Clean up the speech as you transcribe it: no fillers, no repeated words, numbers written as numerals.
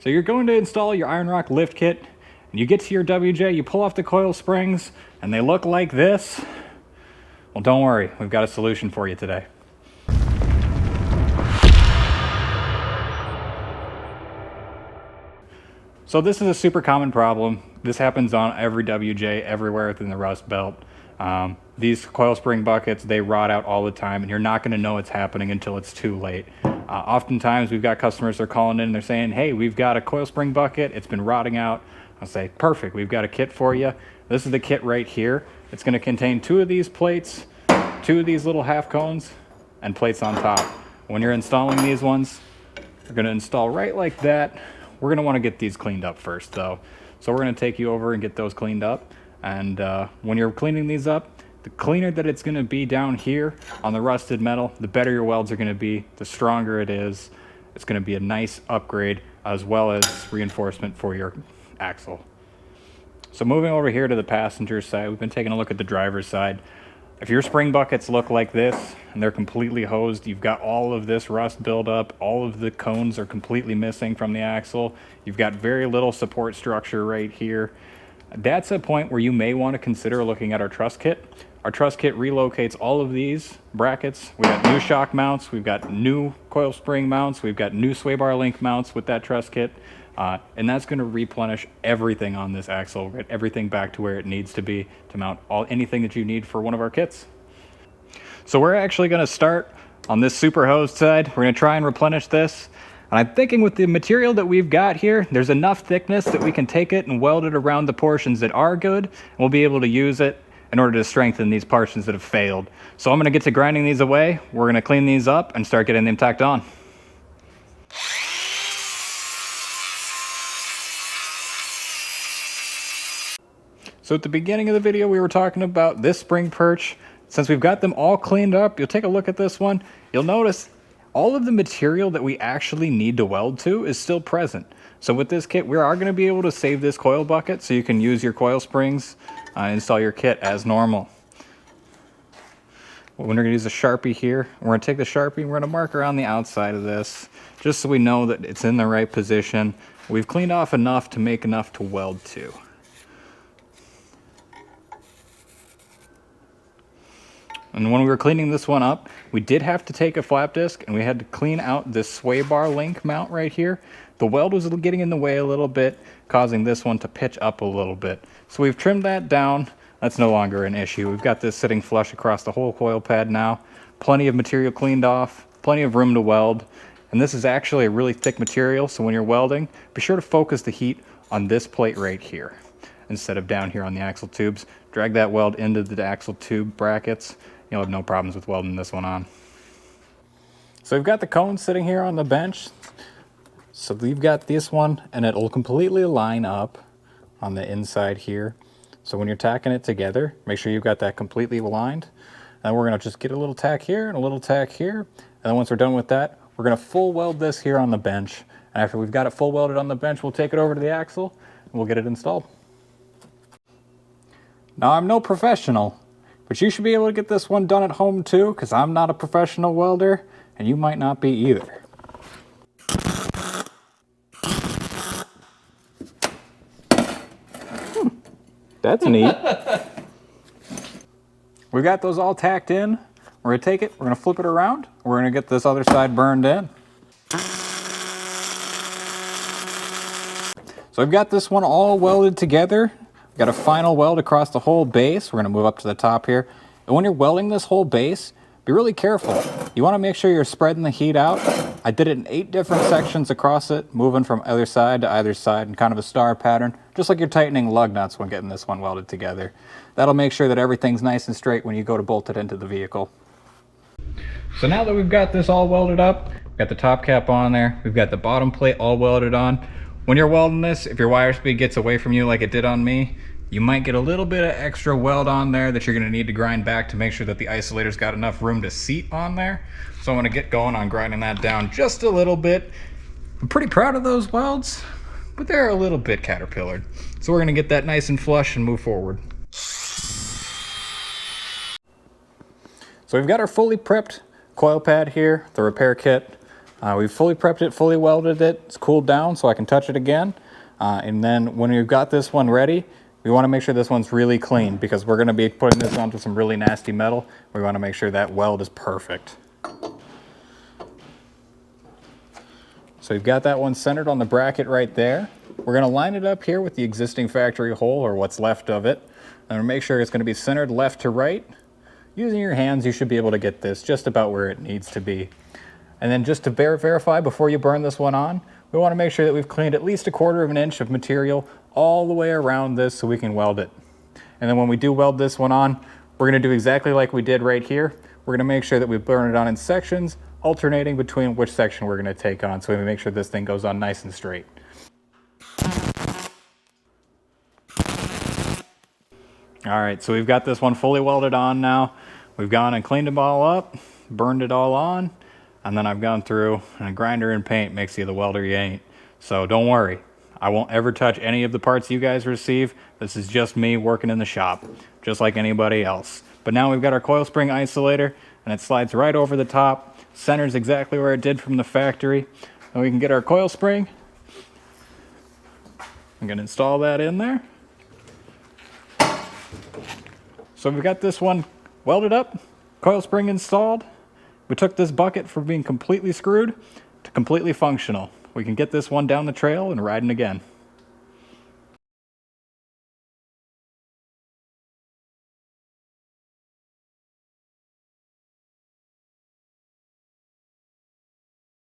So you're going to install your Iron Rock lift kit, and you get to your WJ, you pull off the coil springs, and they look like this. Well, don't worry, we've got a solution for you today. So this is a super common problem. This happens on every WJ, everywhere within the rust belt. These coil spring buckets, they rot out all the time, and you're not going to know it's happening until it's too late. Oftentimes we've got customers that are calling in and they're saying, hey, we've got a coil spring bucket, it's been rotting out. I'll say, perfect, we've got a kit for you. This is the kit right here. It's going to contain 2 of these plates, 2 of these little half cones, and plates on top. When you're installing these ones, you're going to install right like that. We're going to want to get these cleaned up first though. So we're going to take you over and get those cleaned up. And when you're cleaning these up, the cleaner that it's going to be down here on the rusted metal, the better your welds are going to be, the stronger it is. It's going to be a nice upgrade as well as reinforcement for your axle. So moving over here to the passenger side, we've been taking a look at the driver's side. If your spring buckets look like this and they're completely hosed, you've got all of this rust buildup, all of the cones are completely missing from the axle, you've got very little support structure right here, that's a point where you may want to consider looking at our truss kit. Our truss kit relocates all of these brackets. We've got new shock mounts, we've got new coil spring mounts, we've got new sway bar link mounts with that truss kit. And that's going to replenish everything on this axle, get everything back to where it needs to be to mount anything that you need for one of our kits. So we're actually going to start on this super hosed side. We're going to try and replenish this. And I'm thinking with the material that we've got here, there's enough thickness that we can take it and weld it around the portions that are good, and we'll be able to use it in order to strengthen these portions that have failed. So I'm going to get to grinding these away. We're going to clean these up and start getting them tacked on. So at the beginning of the video, we were talking about this spring perch. Since we've got them all cleaned up, you'll take a look at this one. You'll notice all of the material that we actually need to weld to is still present. So with this kit, we are going to be able to save this coil bucket so you can use your coil springs, install your kit as normal. We're going to use a Sharpie here. We're going to take the Sharpie and we're going to mark around the outside of this just so we know that it's in the right position. We've cleaned off enough to make enough to weld to. And when we were cleaning this one up, we did have to take a flap disc and we had to clean out this sway bar link mount right here. The weld was getting in the way a little bit, causing this one to pitch up a little bit. So we've trimmed that down. That's no longer an issue. We've got this sitting flush across the whole coil pad now. Plenty of material cleaned off, plenty of room to weld. And this is actually a really thick material, so when you're welding, be sure to focus the heat on this plate right here instead of down here on the axle tubes. Drag that weld into the axle tube brackets. You'll have no problems with welding this one on. So we've got the cone sitting here on the bench. So we've got this one and it'll completely line up on the inside here. So when you're tacking it together, make sure you've got that completely aligned. And we're gonna just get a little tack here and a little tack here. And then once we're done with that, we're gonna full weld this here on the bench. And after we've got it full welded on the bench, we'll take it over to the axle and we'll get it installed. Now I'm no professional, but you should be able to get this one done at home too, because I'm not a professional welder, and you might not be either. That's neat. We've got those all tacked in. We're going to take it, we're going to flip it around, and we're going to get this other side burned in. So I've got this one all welded together. Got a final weld across the whole base. We're going to move up to the top here. And when you're welding this whole base, be really careful. You want to make sure you're spreading the heat out. I did it in 8 different sections across it, moving from either side to either side in kind of a star pattern, just like you're tightening lug nuts when getting this one welded together. That'll make sure that everything's nice and straight when you go to bolt it into the vehicle. So now that we've got this all welded up, we've got the top cap on there, we've got the bottom plate all welded on. When you're welding this, if your wire speed gets away from you like it did on me, you might get a little bit of extra weld on there that you're going to need to grind back to make sure that the isolator's got enough room to seat on there. So I'm going to get going on grinding that down just a little bit. I'm pretty proud of those welds, but they're a little bit caterpillared. So we're going to get that nice and flush and move forward. So we've got our fully prepped coil pad here, the repair kit. We've fully prepped it, fully welded it. It's cooled down so I can touch it again. And then when we've got this one ready, we want to make sure this one's really clean because we're going to be putting this onto some really nasty metal. We want to make sure that weld is perfect. So we've got that one centered on the bracket right there. We're going to line it up here with the existing factory hole, or what's left of it. And make sure it's going to be centered left to right. Using your hands, you should be able to get this just about where it needs to be. And then just to verify before you burn this one on, we want to make sure that we've cleaned at least 1/4 of an inch of material all the way around this so we can weld it. And then when we do weld this one on, we're going to do exactly like we did right here. We're going to make sure that we burn it on in sections, alternating between which section we're going to take on so we make sure this thing goes on nice and straight. All right, so we've got this one fully welded on now. We've gone and cleaned them all up, burned it all on, and then I've gone through, and a grinder and paint makes you the welder you ain't. So don't worry, I won't ever touch any of the parts you guys receive. This is just me working in the shop, just like anybody else. But now we've got our coil spring isolator, and it slides right over the top, centers exactly where it did from the factory. And we can get our coil spring. I'm gonna install that in there. So we've got this one welded up, coil spring installed. We took this bucket from being completely screwed to completely functional. We can get this one down the trail and riding again.